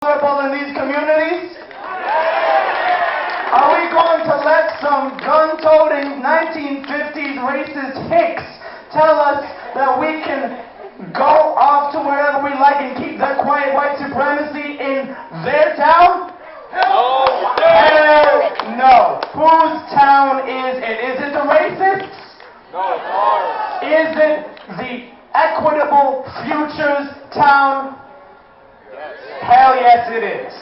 vulnerable in these communities? Are we going to let some gun-toting 1950s racist hicks tell us that we can go off to wherever we like and keep that quiet white supremacy in their town? Hell no. Whose town is it? Is it the racists? No, it's ours. Is it the Equitable Futures town? Yes. Hell yes it is.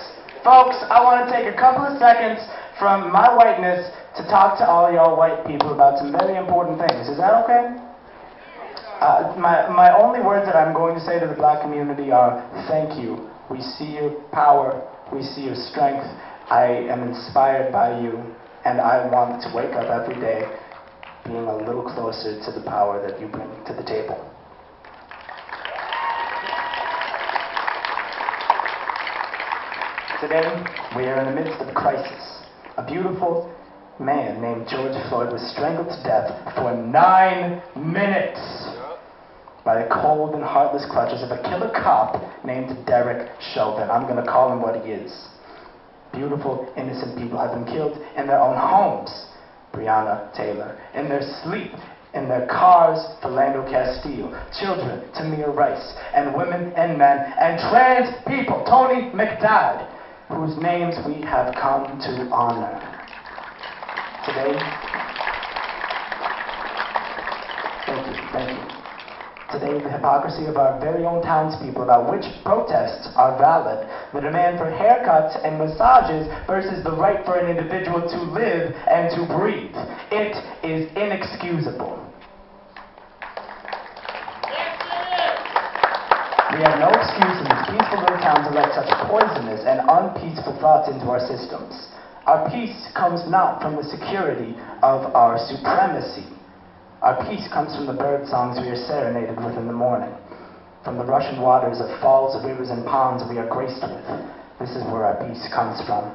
Folks, I want to take a couple of seconds from my whiteness to talk to all y'all white people about some very important things. Is that okay? My only words that I'm going to say to the black community are thank you. We see your power. We see your strength. I am inspired by you, and I want to wake up every day being a little closer to the power that you bring to the table. Today, we are in the midst of a crisis. A beautiful man named George Floyd was strangled to death for 9 minutes by the cold and heartless clutches of a killer cop named Derek Chauvin. I'm going to call him what he is. Beautiful, innocent people have been killed in their own homes. Breonna Taylor. In their sleep. In their cars, Philando Castile. Children, Tamir Rice. And women and men. And trans people, Tony McDowell, whose names we have come to honor. Today, thank you. Today, the hypocrisy of our very own townspeople about which protests are valid, the demand for haircuts and massages versus the right for an individual to live and to breathe. It is inexcusable. We have no excuse in this peaceful little town to let such poisonous and unpeaceful thoughts into our systems. Our peace comes not from the security of our supremacy. Our peace comes from the bird songs we are serenaded with in the morning, from the rushing waters of falls, rivers, and ponds we are graced with. This is where our peace comes from.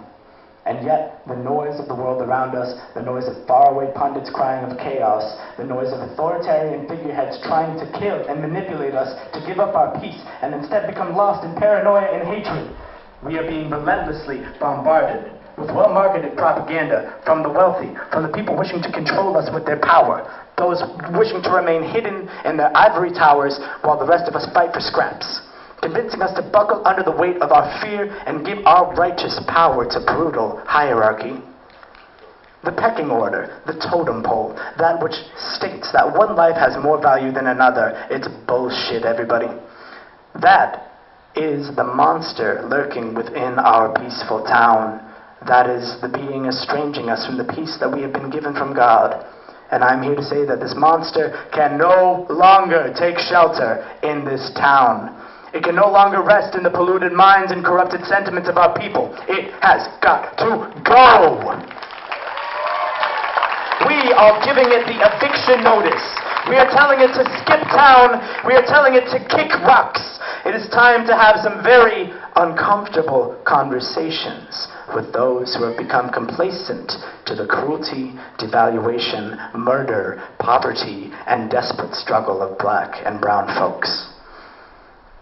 And yet, the noise of the world around us, the noise of faraway pundits crying of chaos, the noise of authoritarian figureheads trying to kill and manipulate us to give up our peace and instead become lost in paranoia and hatred. We are being relentlessly bombarded with well-marketed propaganda from the wealthy, from the people wishing to control us with their power, those wishing to remain hidden in their ivory towers while the rest of us fight for scraps, convincing us to buckle under the weight of our fear and give our righteous power to brutal hierarchy. The pecking order, the totem pole, that which states that one life has more value than another, it's bullshit, everybody. That is the monster lurking within our peaceful town. That is the being estranging us from the peace that we have been given from God. And I'm here to say that this monster can no longer take shelter in this town. It can no longer rest in the polluted minds and corrupted sentiments of our people. It has got to go. We are giving it the eviction notice. We are telling it to skip town. We are telling it to kick rocks. It is time to have some very uncomfortable conversations with those who have become complacent to the cruelty, devaluation, murder, poverty, and desperate struggle of black and brown folks.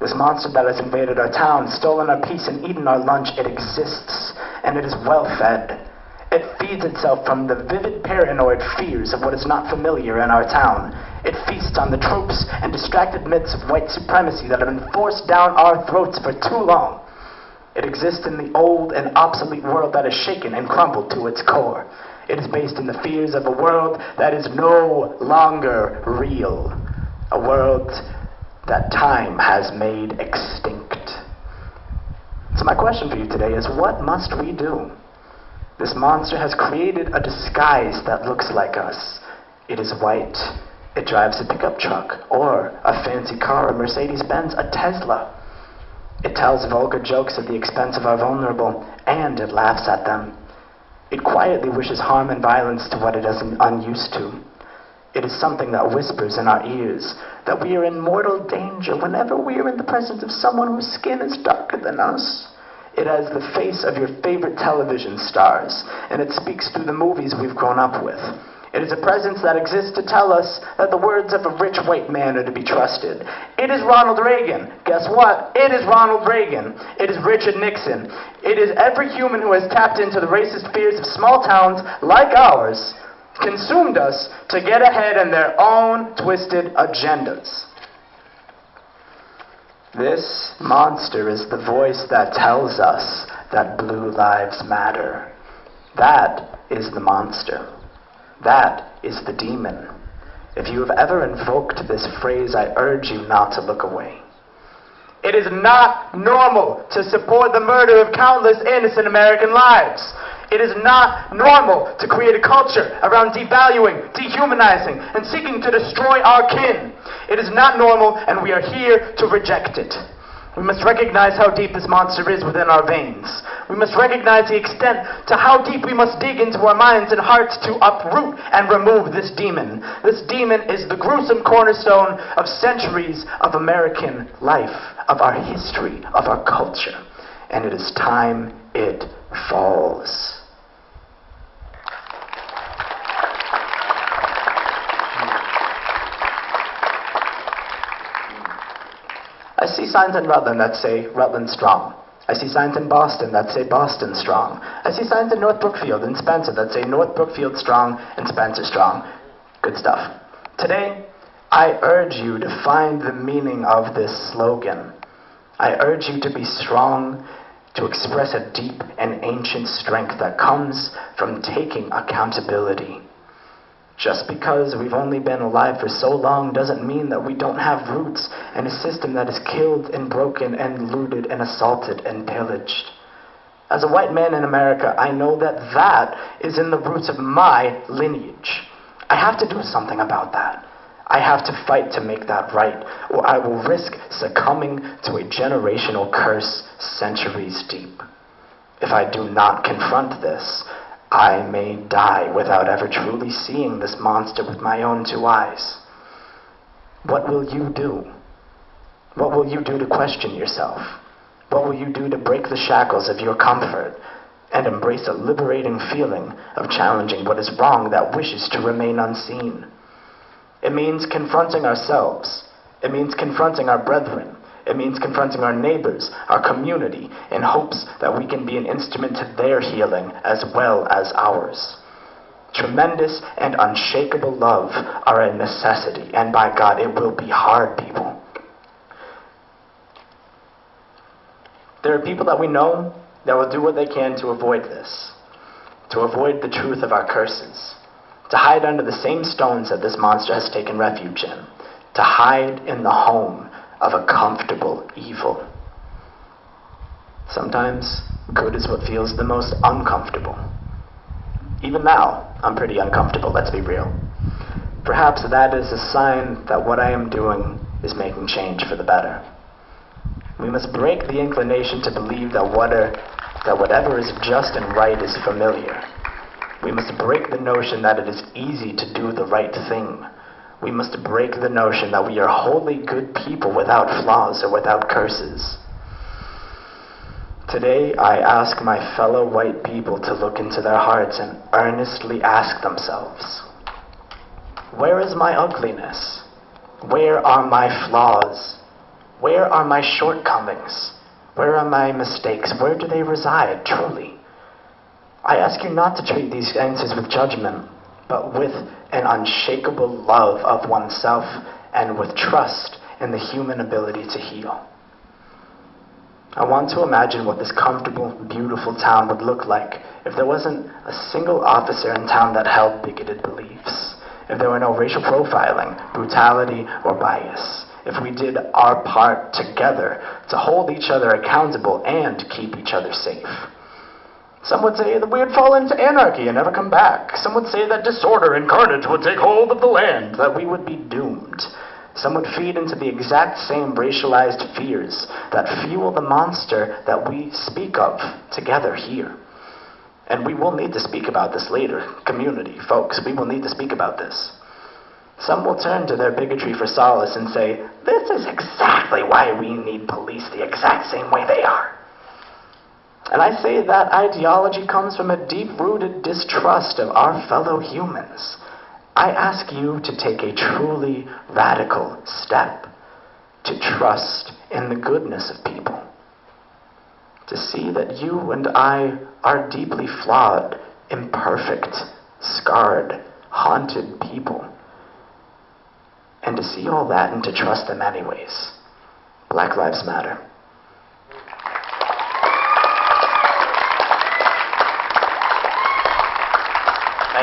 This monster that has invaded our town, stolen our peace, and eaten our lunch, it exists, and it is well fed. It feeds itself from the vivid paranoid fears of what is not familiar in our town. It feasts on the tropes and distracted myths of white supremacy that have been forced down our throats for too long. It exists in the old and obsolete world that is shaken and crumbled to its core. It is based in the fears of a world that is no longer real. A world that time has made extinct. So my question for you today is, what must we do? This monster has created a disguise that looks like us. It is white. It drives a pickup truck, or a fancy car, a Mercedes-Benz, a Tesla. It tells vulgar jokes at the expense of our vulnerable, and it laughs at them. It quietly wishes harm and violence to what it is unused to. It is something that whispers in our ears that we are in mortal danger whenever we are in the presence of someone whose skin is darker than us. It has the face of your favorite television stars, and it speaks through the movies we've grown up with. It is a presence that exists to tell us that the words of a rich white man are to be trusted. It is Ronald Reagan. Guess what? It is Ronald Reagan. It is Richard Nixon. It is every human who has tapped into the racist fears of small towns like ours, consumed us to get ahead in their own twisted agendas. This monster is the voice that tells us that blue lives matter. That is the monster. That is the demon. If you have ever invoked this phrase, I urge you not to look away. It is not normal to support the murder of countless innocent American lives. It is not normal to create a culture around devaluing, dehumanizing, and seeking to destroy our kin. It is not normal, and we are here to reject it. We must recognize how deep this monster is within our veins. We must recognize the extent to how deep we must dig into our minds and hearts to uproot and remove this demon. This demon is the gruesome cornerstone of centuries of American life, of our history, of our culture. And it is time it falls. I see signs in Rutland that say Rutland strong. I see signs in Boston that say Boston strong. I see signs in North Brookfield and Spencer that say North Brookfield strong and Spencer strong. Good stuff. Today, I urge you to find the meaning of this slogan. I urge you to be strong, to express a deep and ancient strength that comes from taking accountability. Just because we've only been alive for so long doesn't mean that we don't have roots in a system that is killed and broken and looted and assaulted and pillaged. As a white man in America, I know that that is in the roots of my lineage. I have to do something about that. I have to fight to make that right, or I will risk succumbing to a generational curse centuries deep. If I do not confront this, I may die without ever truly seeing this monster with my own two eyes. What will you do? What will you do to question yourself? What will you do to break the shackles of your comfort and embrace a liberating feeling of challenging what is wrong that wishes to remain unseen? It means confronting ourselves. It means confronting our brethren. It means confronting our neighbors, our community, in hopes that we can be an instrument to their healing as well as ours. Tremendous and unshakable love are a necessity, and by God, it will be hard, people. There are people that we know that will do what they can to avoid this, to avoid the truth of our curses, to hide under the same stones that this monster has taken refuge in, to hide in the home of a comfortable evil. Sometimes, good is what feels the most uncomfortable. Even now, I'm pretty uncomfortable, let's be real. Perhaps that is a sign that what I am doing is making change for the better. We must break the inclination to believe that whatever is just and right is familiar. We must break the notion that it is easy to do the right thing. We must break the notion that we are wholly good people without flaws or without curses. Today, I ask my fellow white people to look into their hearts and earnestly ask themselves, where is my ugliness? Where are my flaws? Where are my shortcomings? Where are my mistakes? Where do they reside, truly? I ask you not to treat these answers with judgment, but with an unshakable love of oneself and with trust in the human ability to heal. I want to imagine what this comfortable, beautiful town would look like if there wasn't a single officer in town that held bigoted beliefs, if there were no racial profiling, brutality, or bias, if we did our part together to hold each other accountable and keep each other safe. Some would say that we would fall into anarchy and never come back. Some would say that disorder and carnage would take hold of the land, that we would be doomed. Some would feed into the exact same racialized fears that fuel the monster that we speak of together here. And we will need to speak about this later. Community, folks, we will need to speak about this. Some will turn to their bigotry for solace and say, this is exactly why we need police the exact same way they are. And I say that ideology comes from a deep-rooted distrust of our fellow humans. I ask you to take a truly radical step to trust in the goodness of people, to see that you and I are deeply flawed, imperfect, scarred, haunted people, and to see all that and to trust them anyways. Black Lives Matter.